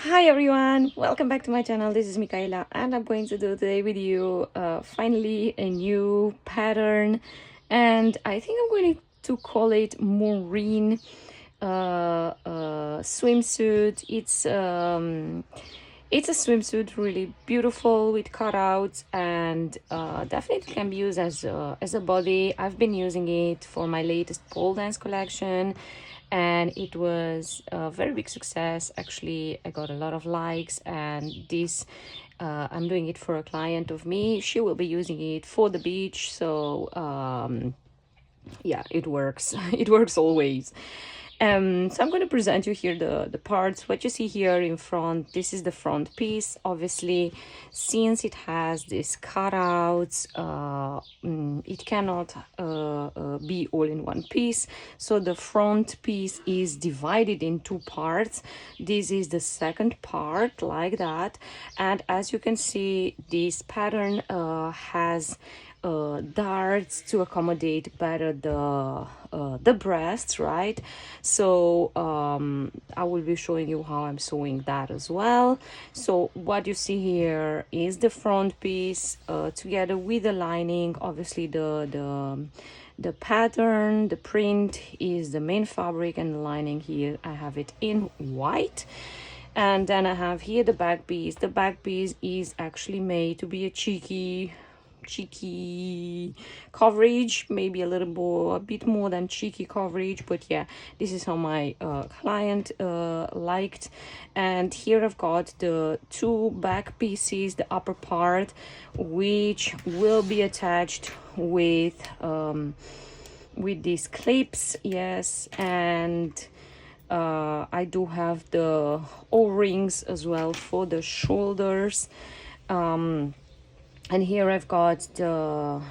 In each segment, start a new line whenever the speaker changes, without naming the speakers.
Hi everyone, welcome back to my channel. This is Michaela and I'm going to do today with you finally a new pattern, and I think I'm going to call it Maureen swimsuit. It's a swimsuit, really beautiful with cutouts, and definitely can be used as a body. I've been using it for my latest pole dance collection, and it was a very big success. Actually, I got a lot of likes, and this I'm doing it for a client of me. She will be using it for the beach, so yeah, it works. It works always. So I'm going to present you here the parts. What you see here in front, this is the front piece. Obviously, since it has these cutouts, it cannot be all in one piece. So the front piece is divided in two parts. This is the second part, like that. And as you can see, this pattern has darts to accommodate better the breasts, right? So I will be showing you how I'm sewing that as well. So what you see here is the front piece together with the lining. Obviously the pattern, the print is the main fabric, and the lining here I have it in white. And then I have here the back piece. The back piece is actually made to be a cheeky coverage, maybe a bit more than cheeky coverage, but yeah, this is how my client liked. And here I've got the two back pieces, the upper part, which will be attached with these clips. Yes, and I do have the O-rings as well for the shoulders. And here I've got the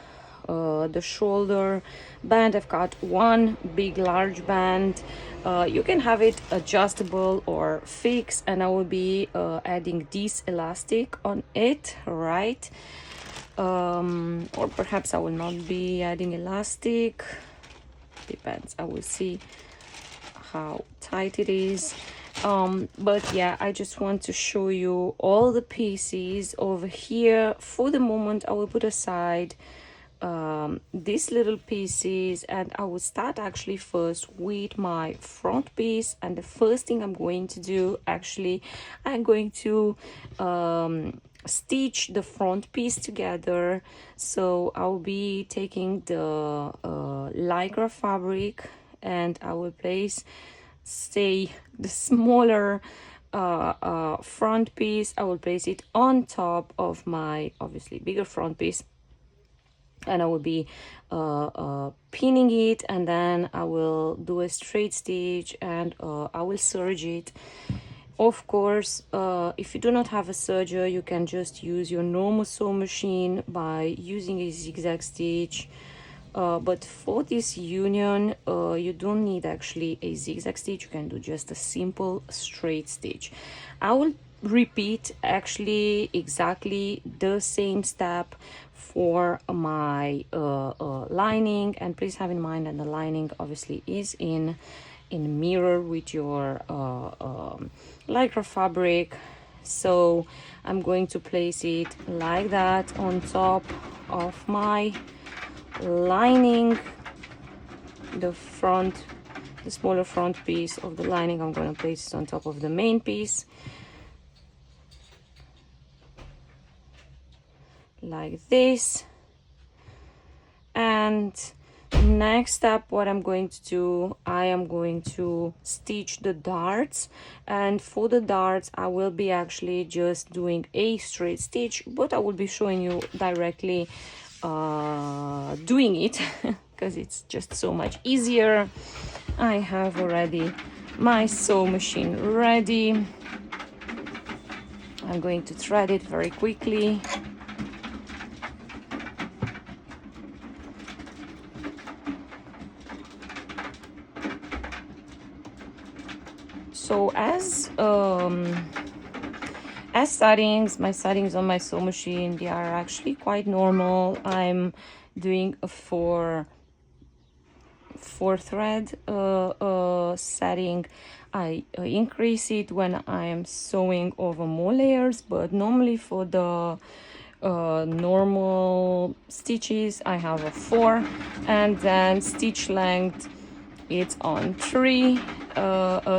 shoulder band. I've got one big large band. You can have it adjustable or fixed, and I will be adding this elastic on it, right? Or perhaps I will not be adding elastic, depends. I will see how tight it is. But yeah, I just want to show you all the pieces over here. For the moment, I will put aside these little pieces, and I will start actually first with my front piece. And the first thing I'm going to do, actually, I'm going to stitch the front piece together. So I'll be taking the lycra fabric, and I will place, say, the smaller front piece. I will place it on top of my obviously bigger front piece, and I will be pinning it, and then I will do a straight stitch, and I will serge it. Of course, if you do not have a serger, you can just use your normal sewing machine by using a zigzag stitch. But for this union, you don't need actually a zigzag stitch. You can do just a simple straight stitch. I will repeat actually exactly the same step for my lining, and please have in mind that the lining obviously is in mirror with your lycra fabric. So I'm going to place it like that on top of my lining. The smaller front piece of the lining, I'm going to place it on top of the main piece like this. And next step, what I'm going to do, I am going to stitch the darts. And for the darts, I will be actually just doing a straight stitch, but I will be showing you directly doing it because it's just so much easier. I have already my sewing machine ready. I'm going to thread it very quickly. So as settings, my settings on my sewing machine, they are actually quite normal. I'm doing a four thread setting. I increase it when I am sewing over more layers, but normally for the normal stitches I have a 4, and then stitch length it's on 3.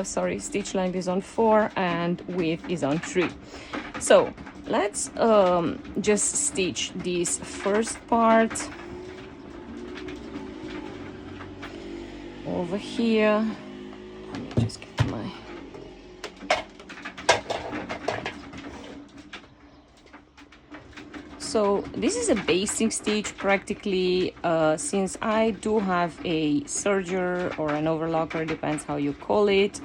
Sorry, stitch length is on 4 and width is on 3. So let's just stitch this first part over here. Let me just get my So this is a basting stitch practically, since I do have a serger or an overlocker, depends how you call it.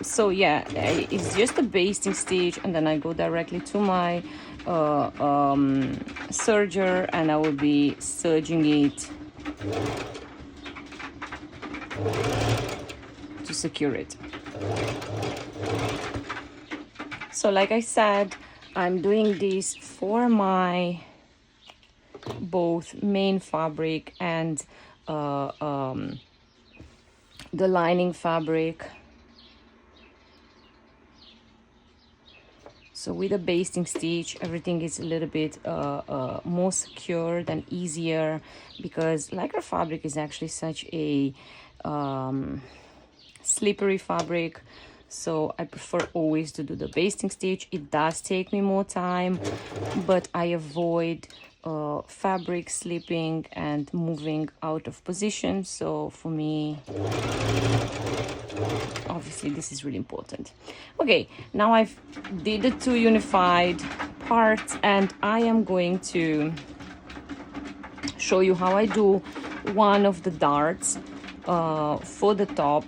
So yeah, it's just a basting stitch, and then I go directly to my serger, and I will be serging it to secure it. So like I said, I'm doing this for my both main fabric and the lining fabric. So with a basting stitch, everything is a little bit more secure and easier, because lycra fabric is actually such a slippery fabric. So I prefer always to do the basting stitch. It does take me more time, but I avoid fabric slipping and moving out of position. So for me, obviously this is really important. Okay, now I've did the 2 unified parts, and I am going to show you how I do one of the darts for the top,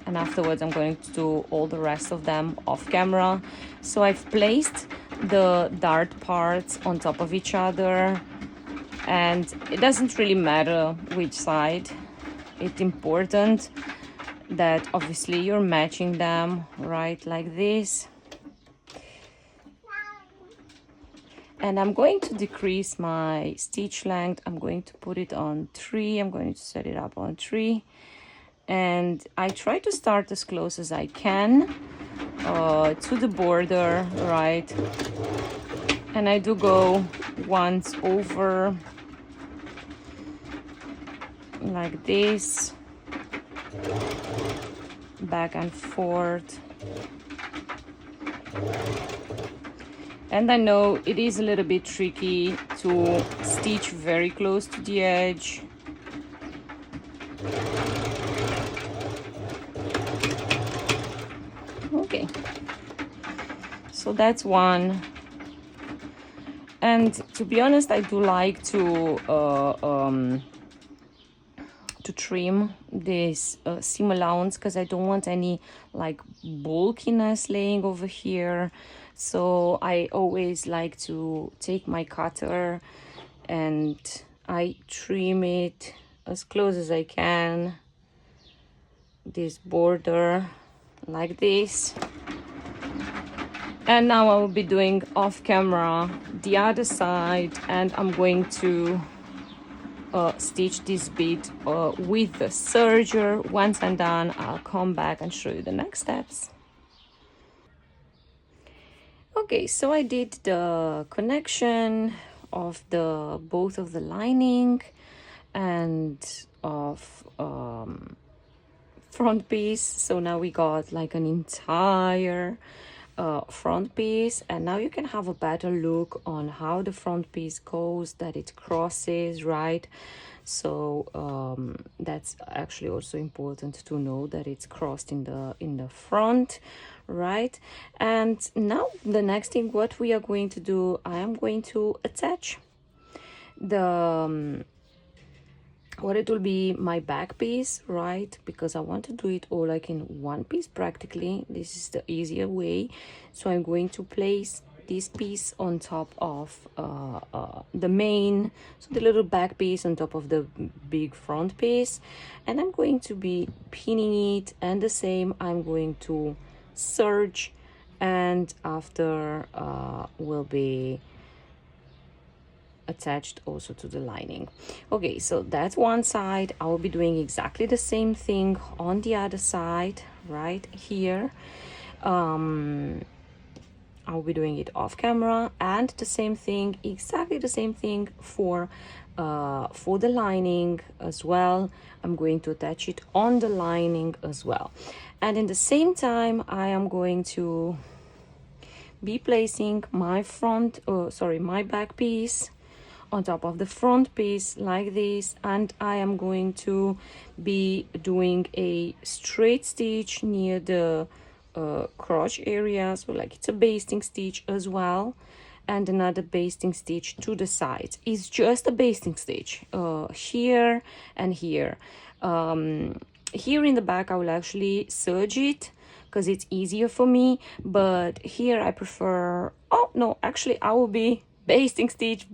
and afterwards I'm going to do all the rest of them off camera. So I've placed the dart parts on top of each other, and it doesn't really matter which side. It's important that obviously you're matching them, right, like this. And I'm going to decrease my stitch length. I'm going to put it on 3. I'm going to set it up on 3. And I try to start as close as I can to the border, right? And I do go once over like this, back and forth. And I know it is a little bit tricky to stitch very close to the edge. Okay, so that's one. And to be honest, I do like to trim this seam allowance, because I don't want any like bulkiness laying over here. So I always like to take my cutter and I trim it as close as I can, this border like this. And now I will be doing off camera the other side, and I'm going to stitch this bit with the serger. Once I'm done, I'll come back and show you the next steps. Okay, so I did the connection of the both of the lining and of front piece. So now we got like an entire front piece, and now you can have a better look on how the front piece goes, that it crosses, right? So that's actually also important to know that it's crossed in the front, right? And now the next thing, what we are going to do, I am going to attach the what it will be my back piece, right? Because I want to do it all like in one piece practically. This is the easier way. So I'm going to place this piece on top of the main, so the little back piece on top of the big front piece, and I'm going to be pinning it, and the same I'm going to serge, and after will be attached also to the lining. Okay, so that's one side. I will be doing exactly the same thing on the other side right here. I'll be doing it off camera, and the same thing, exactly the same thing for the lining as well. I'm going to attach it on the lining as well, and in the same time I am going to be placing my my back piece on top of the front piece like this, and I am going to be doing a straight stitch near the crotch area, so like it's a basting stitch as well, and another basting stitch to the sides. It's just a basting stitch here and here. Here in the back I will actually serge it because it's easier for me, but here I prefer, oh no, actually I will be basting stitch,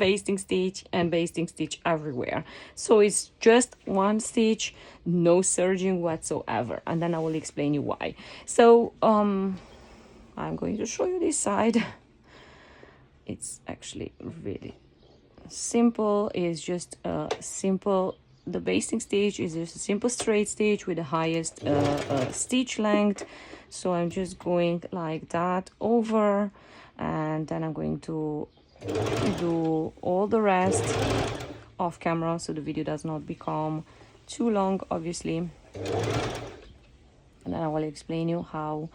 and basting stitch everywhere. So it's just one stitch, no serging whatsoever, and then I will explain you why. So I'm going to show you this side. It's actually really simple. It's just a simple, the basting stitch is just a simple straight stitch with the highest stitch length. So I'm just going like that over, and then I'm going to do all the rest off camera so the video does not become too long, obviously, and then I will explain you how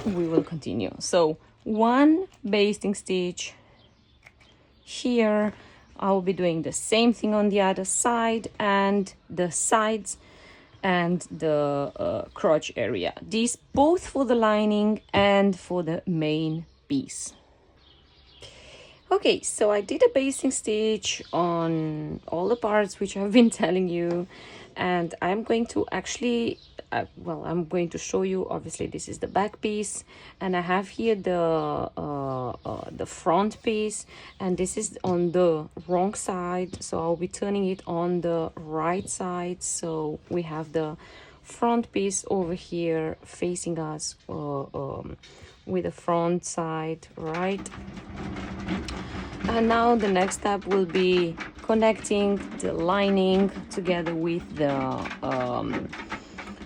we will continue. So one basting stitch here, I will be doing the same thing on the other side, and the sides and the crotch area, these both for the lining and for the main piece. Okay, so I did a basting stitch on all the parts which I've been telling you, and I'm going to actually, I'm going to show you, obviously this is the back piece, and I have here the front piece, and this is on the wrong side, so I'll be turning it on the right side. So we have the front piece over here facing us with the front side, right? And now the next step will be connecting the lining together with the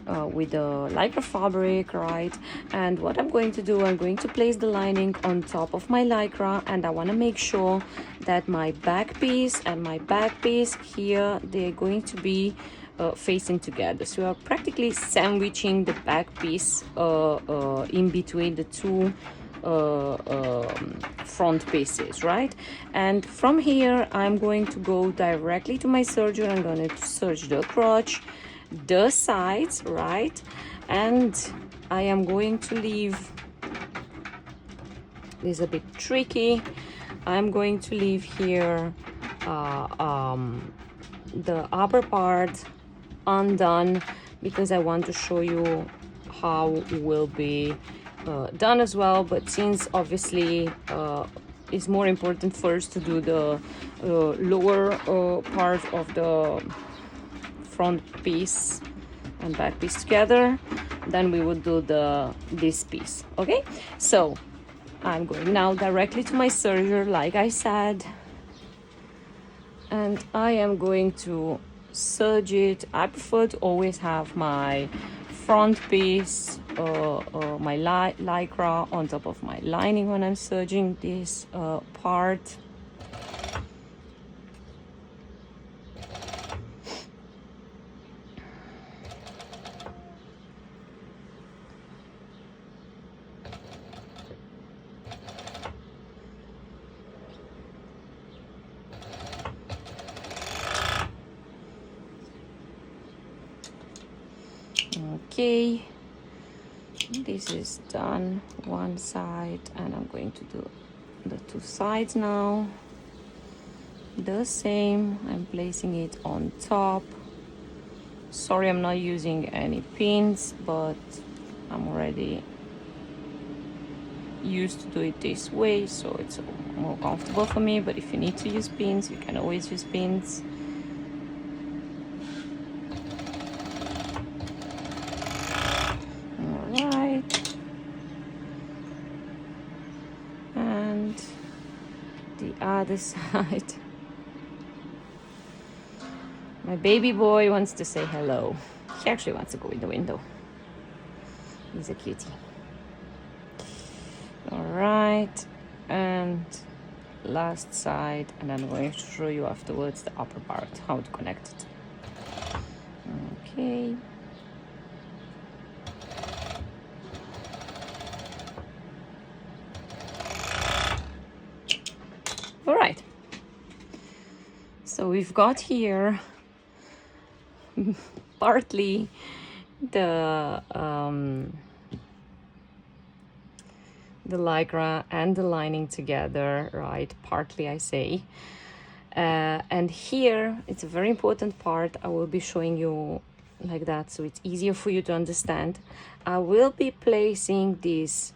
lycra fabric, right? And what I'm going to do, I'm going to place the lining on top of my lycra, and I want to make sure that my back piece and my back piece here, they're going to be facing together. So we are practically sandwiching the back piece in between the two front pieces, right? And from here I'm going to go directly to my serger. I'm going to serge the crotch, the sides, right? And I am going to leave, this is a bit tricky, I'm going to leave here the upper part undone because I want to show you how it will be done as well. But since obviously it's more important first to do the lower part of the front piece and back piece together, then we will do this piece. Okay, so I'm going now directly to my serger, like I said, and I am going to serge it. I prefer to always have my front piece, my lycra on top of my lining when I'm serging this part. Okay, this is done one side, and I'm going to do the two sides now. The same, I'm placing it on top. Sorry, I'm not using any pins, but I'm already used to do it this way, so it's more comfortable for me. But if you need to use pins, you can always use pins. All right, and the other side. My baby boy wants to say hello. He actually wants to go in the window. He's a cutie. All right, and last side, and I'm going to show you afterwards the upper part, how to connect it. Okay. All right. So we've got here partly the lycra and the lining together, right? Partly, I say. And here, it's a very important part. I will be showing you like that so it's easier for you to understand. I will be placing this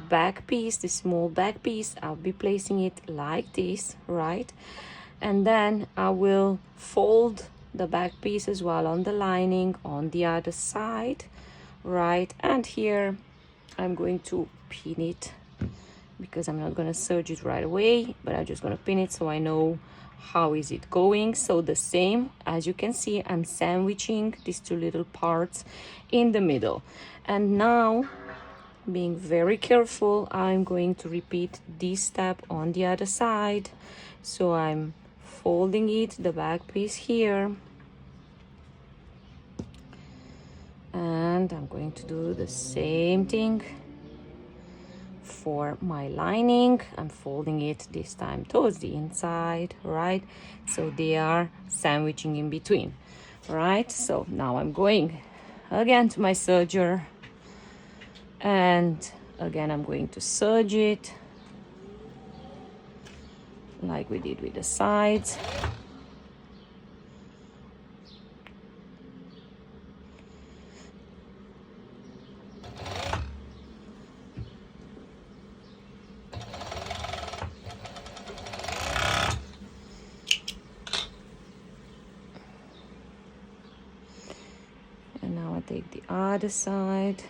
back piece, this small back piece, I'll be placing it like this, right? And then I will fold the back piece as well on the lining on the other side, right? And here I'm going to pin it because I'm not going to serge it right away, but I'm just going to pin it so I know how is it going. So the same, as you can see, I'm sandwiching these two little parts in the middle. And now, being very careful, I'm going to repeat this step on the other side. So I'm folding it, the back piece here, and I'm going to do the same thing for my lining. I'm folding it this time towards the inside, right? So they are sandwiching in between, right? So now I'm going again to my serger, and again I'm going to serge it like we did with the sides. And now I take the other side.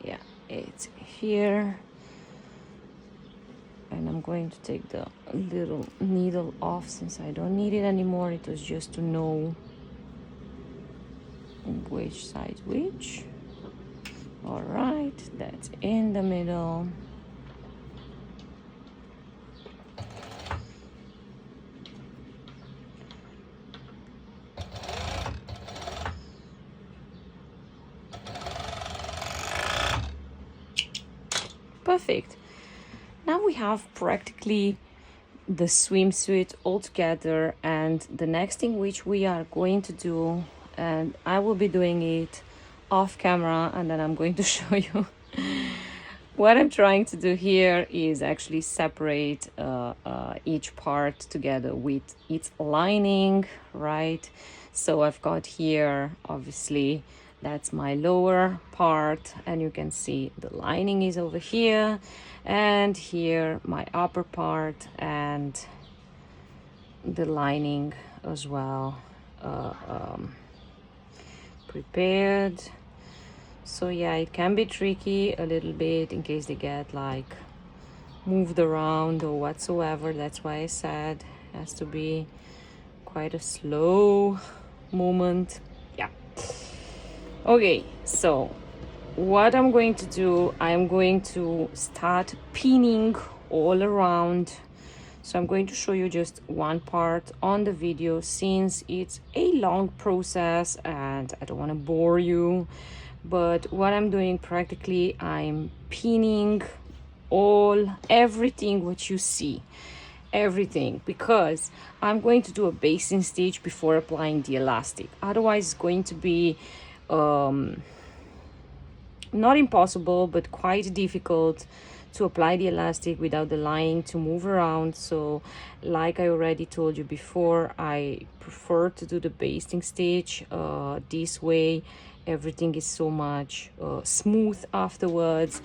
Yeah, it's here. And I'm going to take the little needle off since I don't need it anymore. It was just to know which side which. All right, that's in the middle. Perfect. Now we have practically the swimsuit all together, and the next thing which we are going to do, and I will be doing it off camera, and then I'm going to show you what I'm trying to do here is actually separate each part together with its lining, right? So I've got here, obviously, that's my lower part, and you can see the lining is over here, and here my upper part and the lining as well prepared. So yeah, it can be tricky a little bit in case they get like moved around or whatsoever. That's why I said it has to be quite a slow movement. Yeah. Okay, so what I'm going to do, I'm going to start pinning all around. So I'm going to show you just one part on the video since it's a long process and I don't want to bore you. But what I'm doing practically, I'm pinning everything what you see, everything, because I'm going to do a basting stitch before applying the elastic. Otherwise it's going to be not impossible, but quite difficult to apply the elastic without the lining to move around. So like I already told you before, I prefer to do the basting stitch this way. Everything is so much smooth afterwards,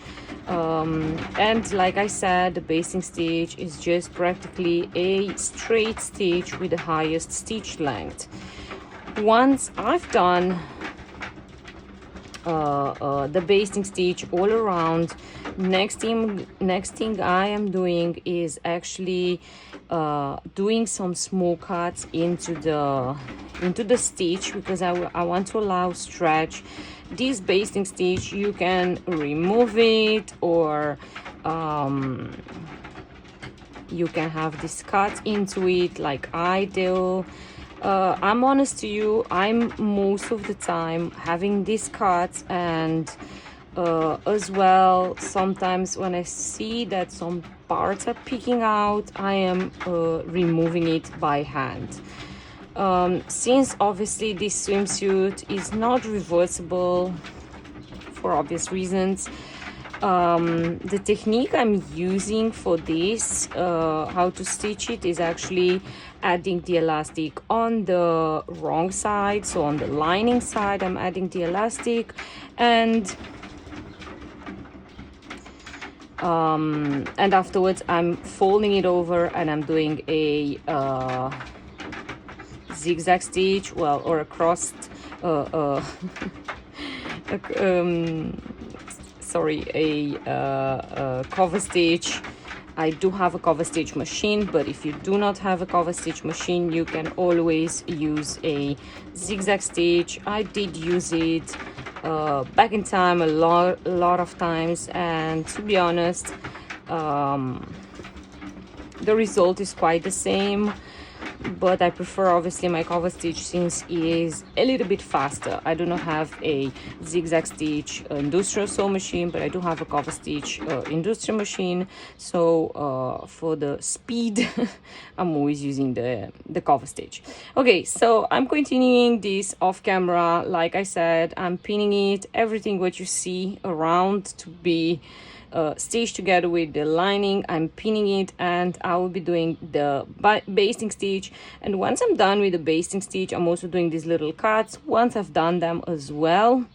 and like I said, the basting stitch is just practically a straight stitch with the highest stitch length. Once I've done the basting stitch all around. Next thing I am doing is actually doing some small cuts into the stitch, because I want to allow stretch. This basting stitch, you can remove it, or you can have this cut into it like I do. I'm honest to you, I'm most of the time having these cuts, and as well, sometimes when I see that some parts are peeking out, I am removing it by hand. Since obviously this swimsuit is not reversible for obvious reasons, the technique I'm using for this, how to stitch it, is actually adding the elastic on the wrong side. So on the lining side, I'm adding the elastic, and afterwards I'm folding it over, and I'm doing a zigzag stitch, well, or a crossed sorry, a cover stitch. I do have a cover stitch machine, but if you do not have a cover stitch machine, you can always use a zigzag stitch. I did use it back in time a lot of times, and to be honest, the result is quite the same. But I prefer obviously my cover stitch, since it is a little bit faster. I do not have a zigzag stitch industrial sew machine, but I do have a cover stitch industrial machine. So for the speed, I'm always using the cover stitch. Okay, so I'm continuing this off camera. Like I said, I'm pinning it, everything what you see around to be stitched together with the lining. I'm pinning it, and I will be doing the basting stitch. And once I'm done with the basting stitch, I'm also doing these little cuts. Once I've done them as well,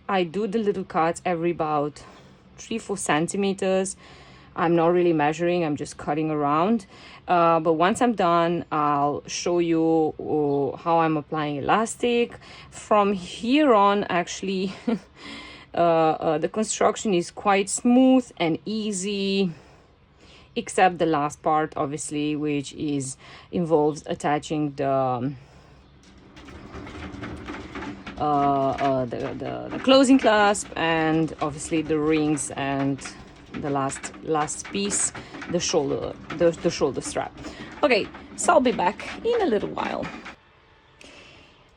I do the little cuts every about 3-4 centimeters. I'm not really measuring, I'm just cutting around. But once I'm done, I'll show you how I'm applying elastic. From here on, actually, the construction is quite smooth and easy, except the last part, obviously, which involves attaching the closing clasp, and obviously the rings, and the last piece, the shoulder strap. Okay, so I'll be back in a little while.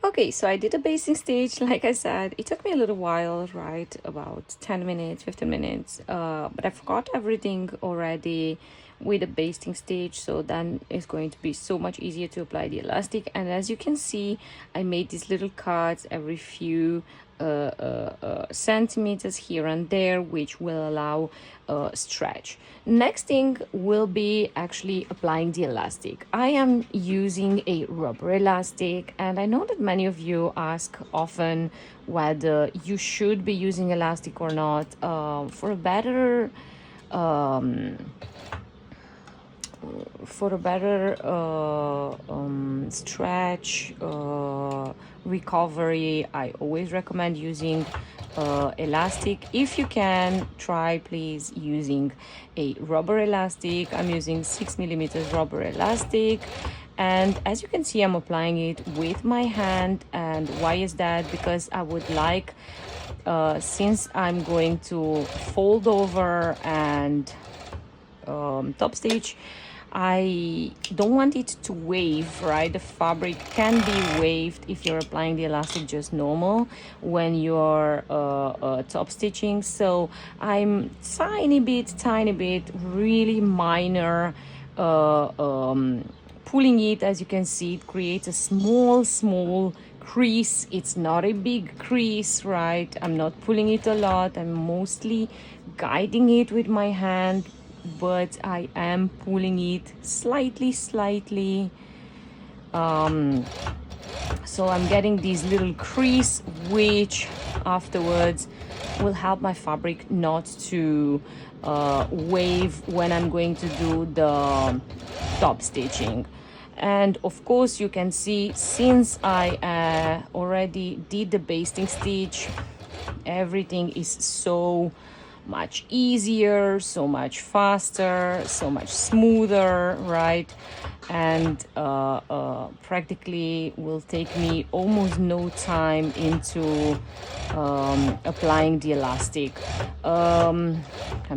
Okay, so I did a basting stitch. Like I said, it took me a little while, right? About 10 minutes, 15 minutes. But I forgot everything already with the basting stitch, so then it's going to be so much easier to apply the elastic. And as you can see, I made these little cuts every few centimeters here and there, which will allow stretch. Next thing will be actually applying the elastic. I am using a rubber elastic, and I know that many of you ask often whether you should be using elastic or not. For a better stretch, recovery, I always recommend using elastic. If you can, try please using a rubber elastic. I'm using 6mm rubber elastic, and as you can see, I'm applying it with my hand. And why is that? Because I would like, since I'm going to fold over and top stitch, I don't want it to wave, right? The fabric can be waved if you're applying the elastic just normal when you're top stitching. So I'm tiny bit, really minor, pulling it. As you can see, it creates a small crease. It's not a big crease, right? I'm not pulling it a lot. I'm mostly guiding it with my hand, but I am pulling it slightly. So I'm getting these little crease, which afterwards will help my fabric not to wave when I'm going to do the top stitching. And of course, you can see, since I already did the basting stitch, Everything is so much easier, so much faster, so much smoother, right? And practically will take me almost no time into applying the elastic. I'm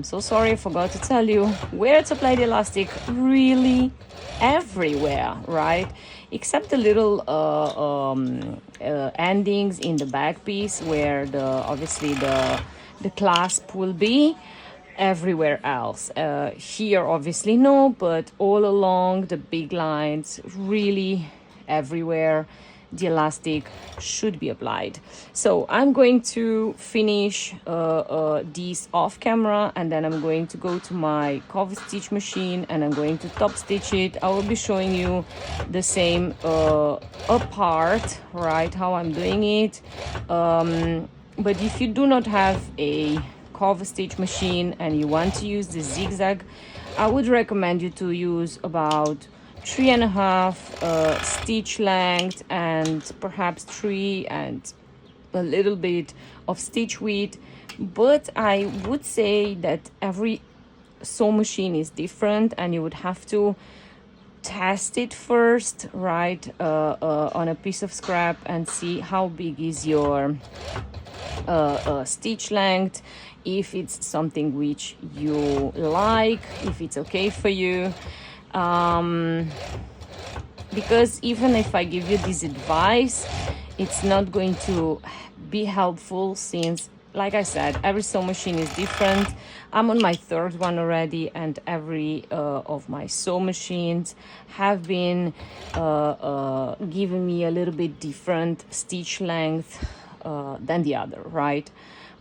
so sorry, I forgot to tell you where to apply the elastic. Really everywhere, right? Except the little endings in the back piece where the obviously the clasp will be. Everywhere else, here obviously no, but all along the big lines, really everywhere the elastic should be applied. So I'm going to finish these off camera, and then I'm going to go to my cover stitch machine and I'm going to top stitch it. I will be showing you the same apart, right, how I'm doing it. But if you do not have a cover stitch machine and you want to use the zigzag, I would recommend you to use about 3.5 stitch length and perhaps 3 and a little bit of stitch width. But I would say that every sew machine is different and you would have to test it first, right, on a piece of scrap and see how big is your stitch length, if it's something which you like, if it's okay for you. Because even if I give you this advice, it's not going to be helpful, since like I said, every sew machine is different. I'm on my third one already, and every of my sew machines have been giving me a little bit different stitch length than the other, right?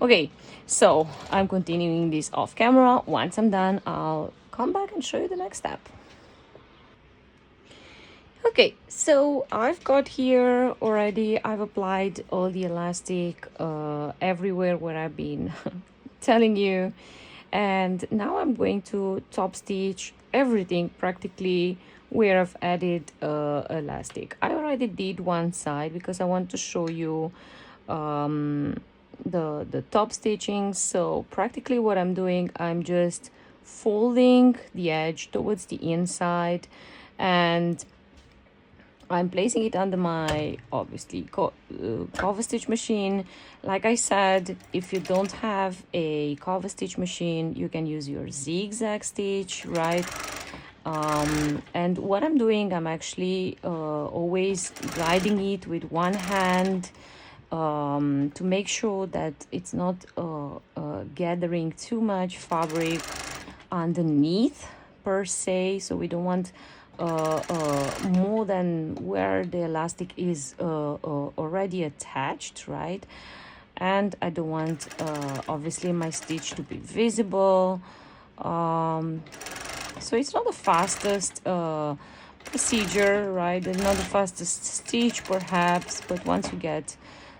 Okay, so I'm continuing this off camera. Once I'm done, I'll come back and show you the next step. Okay, so I've got here already, I've applied all the elastic everywhere where I've been telling you, and now I'm going to top stitch everything practically where I've added elastic. I already did one side because I want to show you the top stitching. So practically what I'm doing, I'm just folding the edge towards the inside, and I'm placing it under my obviously cover stitch machine. Like I said, if you don't have a cover stitch machine, you can use your zigzag stitch, right? And what I'm doing, I'm actually always guiding it with one hand to make sure that it's not gathering too much fabric underneath per se. So we don't want more than where the elastic is already attached, right? And I don't want obviously my stitch to be visible. So it's not the fastest procedure, right? It's not the fastest stitch perhaps, but once you get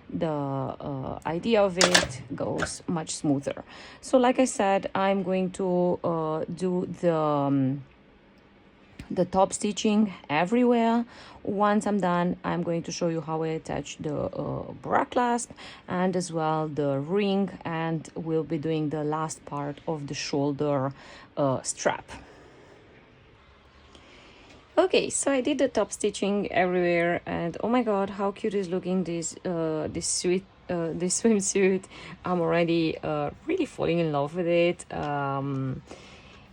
the idea of it, goes much smoother. So like I said, I'm going to do the top stitching everywhere. Once I'm done, I'm going to show you how I attach the bra clasp and as well the ring, and we'll be doing the last part of the shoulder strap. Okay, so I did the top stitching everywhere, and oh my god, how cute is looking this this swimsuit. I'm already really falling in love with it.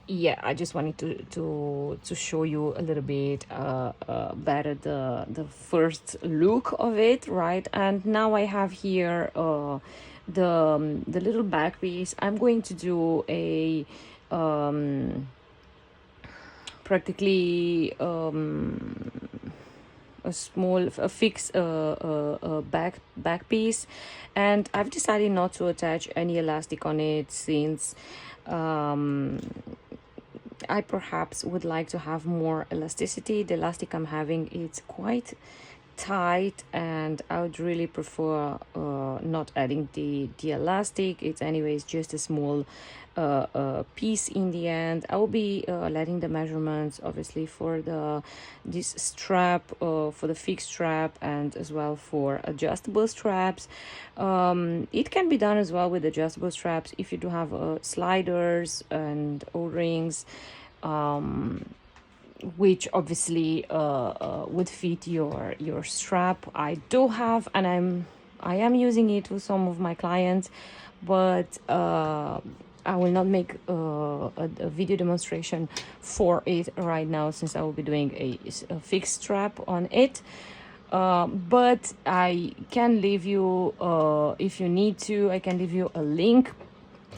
Yeah, I just wanted to show you a little bit better the first look of it, right? And now I have here the little back piece. I'm going to do a practically a fixed back piece, and I've decided not to attach any elastic on it, since I perhaps would like to have more elasticity. The elastic I'm having, it's quite tight, and I would really prefer not adding the elastic. It's anyways just a small piece in the end. I will be letting the measurements obviously for this strap, for the fixed strap, and as well for adjustable straps. It can be done as well with adjustable straps if you do have sliders and O-rings, which obviously would fit your strap. I do have, and I am using it with some of my clients, but I will not make a video demonstration for it right now, since I will be doing a fixed strap on it. But I can leave you, if you need to, I can leave you a link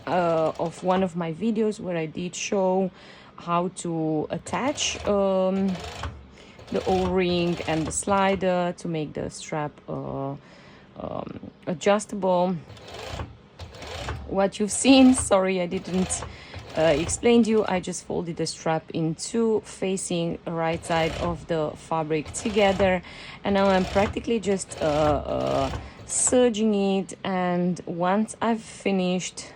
of one of my videos where I did show how to attach the O-ring and the slider to make the strap adjustable. What you've seen, sorry I didn't explain to you, I just folded the strap in two, facing right side of the fabric together, and now I'm practically just serging it. And once I've finished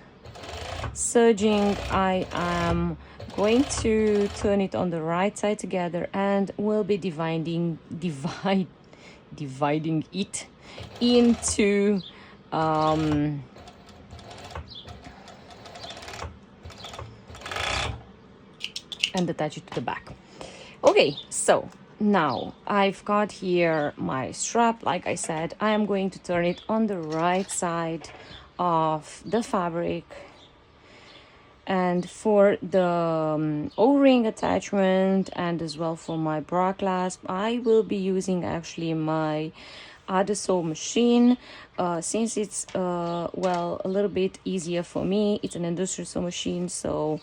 serging, I am going to turn it on the right side together, and we'll be dividing it into and attach it to the back. Okay, so now I've got here my strap. Like I said, I am going to turn it on the right side of the fabric. And for the O-ring attachment, and as well for my bra clasp, I will be using actually my Aida sew machine, since it's well, a little bit easier for me. It's an industrial sew machine, so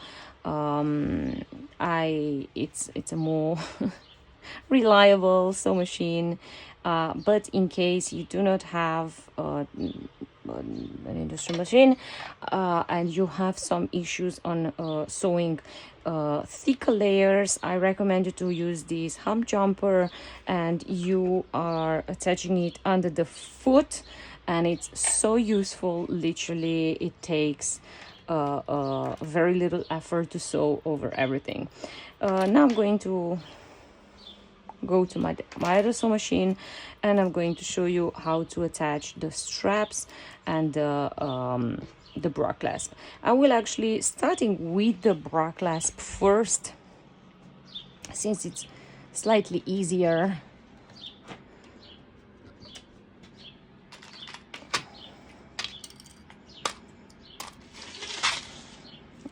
it's a more reliable sew machine. But in case you do not have an industrial machine, and you have some issues on sewing thicker layers, I recommend you to use this hump jumper, and you are attaching it under the foot, and it's so useful. Literally, it takes very little effort to sew over everything. Now I'm going to go to my Aida sew machine, and I'm going to show you how to attach the straps and the bra clasp. I will actually starting with the bra clasp first, since it's slightly easier.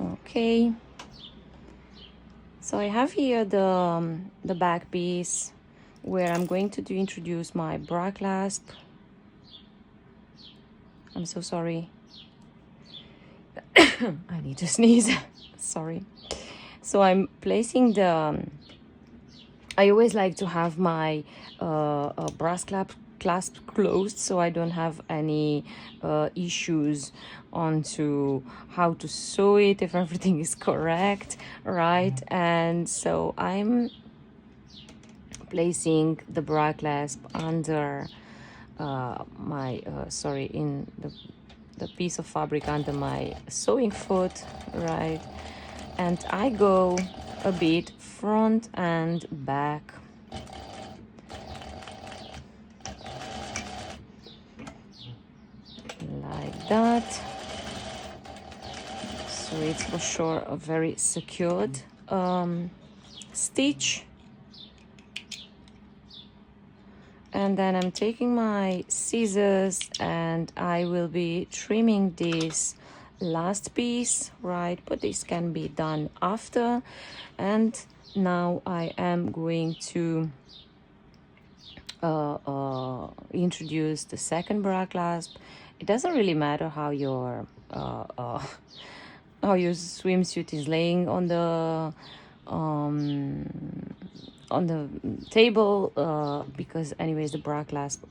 Okay, so I have here the back piece where I'm going to introduce my bra clasp. I'm so sorry. I need to sneeze. Sorry. So I'm placing I always like to have my bra clasp closed, so I don't have any issues onto how to sew it, if everything is correct, right? And so I'm placing the bra clasp under my in the piece of fabric under my sewing foot, right? And I go a bit front and back, like that. So it's for sure a very secured stitch. And then I'm taking my scissors, and I will be trimming this last piece, right? But this can be done after. And now I am going to introduce the second bra clasp. It doesn't really matter how your swimsuit is laying on the table, because anyways the bra clasp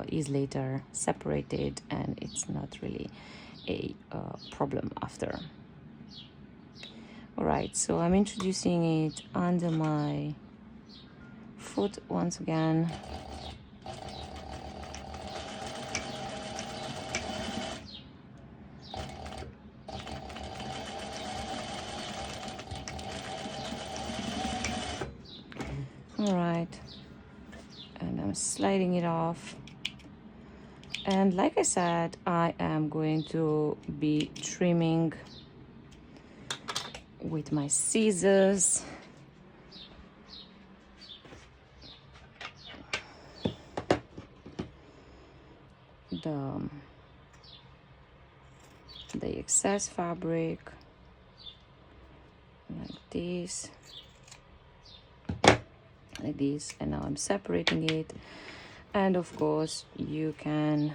is later separated, and it's not really a problem after. All right, so I'm introducing it under my foot once again. All right, and I'm sliding it off. And like I said, I am going to be trimming with my scissors. The excess fabric, like this, and now I'm separating it. And of course you can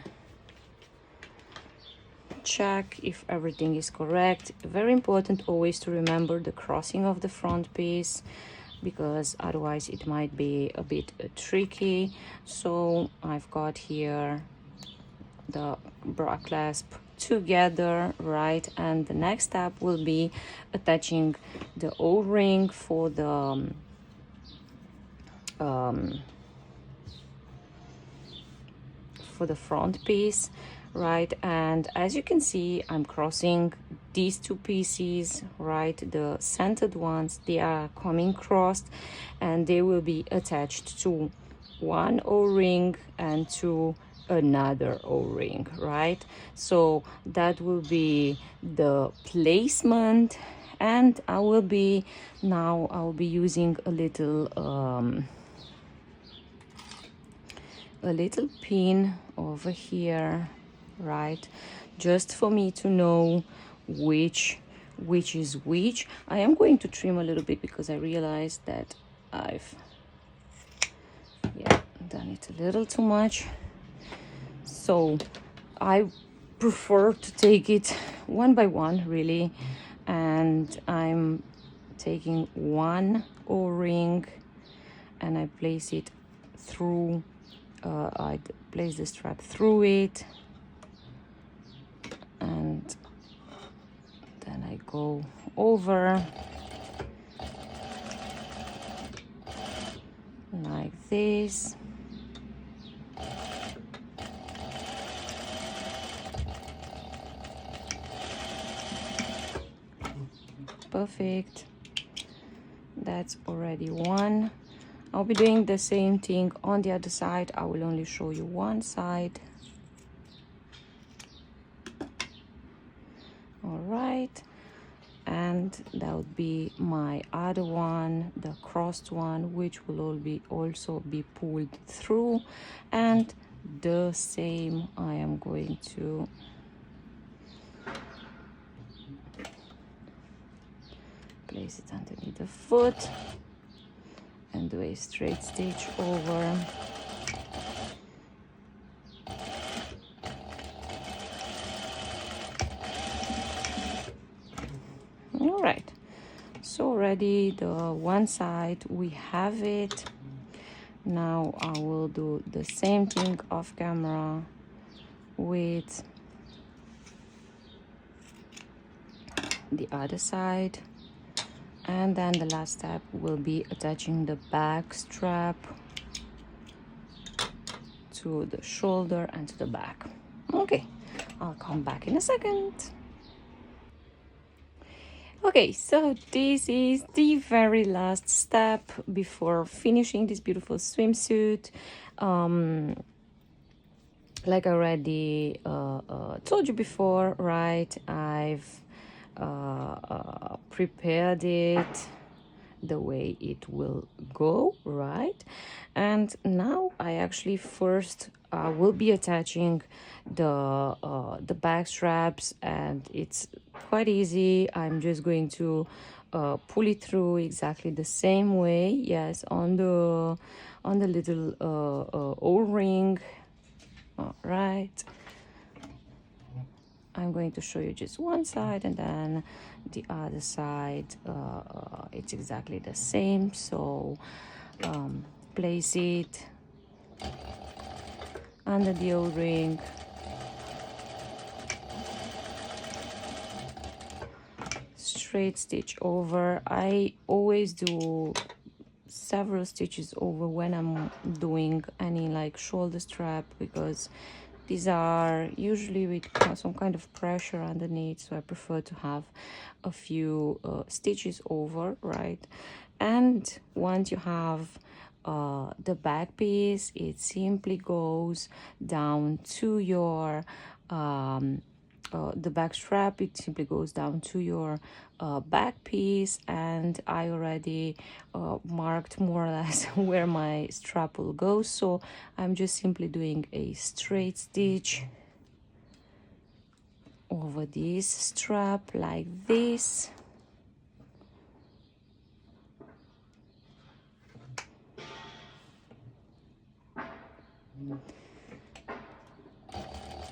check if everything is correct. Very important always to remember the crossing of the front piece, because otherwise it might be a bit tricky. So I've got here the bra clasp together, right? And the next step will be attaching the O-ring for the front piece, right? And as you can see, I'm crossing these two pieces, right? The centered ones, they are coming crossed, and they will be attached to one O-ring and to another O-ring, right? So that will be the placement. And I will be using a little pin over here, right, just for me to know which is which. I am going to trim a little bit because I realized that I've done it a little too much. So I prefer to take it one by one, really. And I'm taking one O-ring and I place it through, I place the strap through it, and then I go over like this. Perfect. That's already one. I'll be doing the same thing on the other side. I will only show you one side. All right, and that would be my other one, the crossed one, which will also be pulled through. And the same, I am going to place it underneath the foot and do a straight stitch over. All right, so already the one side we have it. Now I will do the same thing off camera with the other side. And then the last step will be attaching the back strap to the shoulder and to the back. Okay, I'll come back in a second. Okay, so this is the very last step before finishing this beautiful swimsuit. Like I already told you before, right? I've prepared it the way it will go, right? And now I actually first will be attaching the back straps, and it's quite easy. I'm just going to pull it through exactly the same way, yes, on the little O-ring. All right, I'm going to show you just one side, and then the other side, it's exactly the same. So place it under the O-ring, straight stitch over. I always do several stitches over when I'm doing any like shoulder strap, because these are usually with some kind of pressure underneath, so I prefer to have a few stitches over, right? And once you have the back piece, it simply goes down to your the back strap. It simply goes down to your back piece, and I already marked more or less where my strap will go, so I'm just simply doing a straight stitch over this strap like this.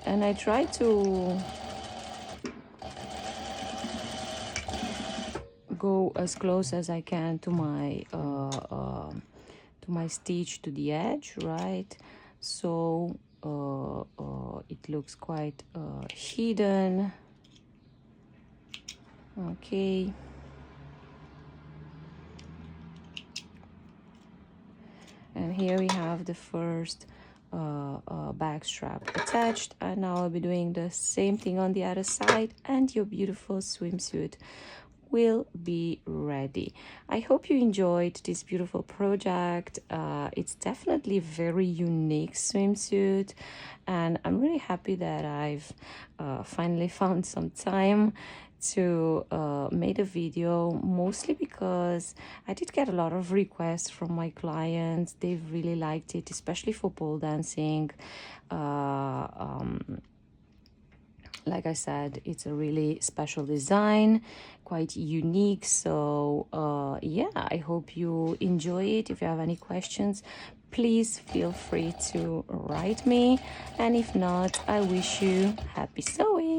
And I try to go as close as I can to my stitch to the edge, right? So it looks quite hidden. Okay. And here we have the first back strap attached, and now I'll be doing the same thing on the other side, and your beautiful swimsuit will be ready. I hope you enjoyed this beautiful project. It's definitely a very unique swimsuit, and I'm really happy that I've finally found some time to make a video, mostly because I did get a lot of requests from my clients. They really liked it, especially for pole dancing. Like I said, it's a really special design, quite unique. So yeah, I hope you enjoy it. If you have any questions, please feel free to write me, and if not, I wish you happy sewing.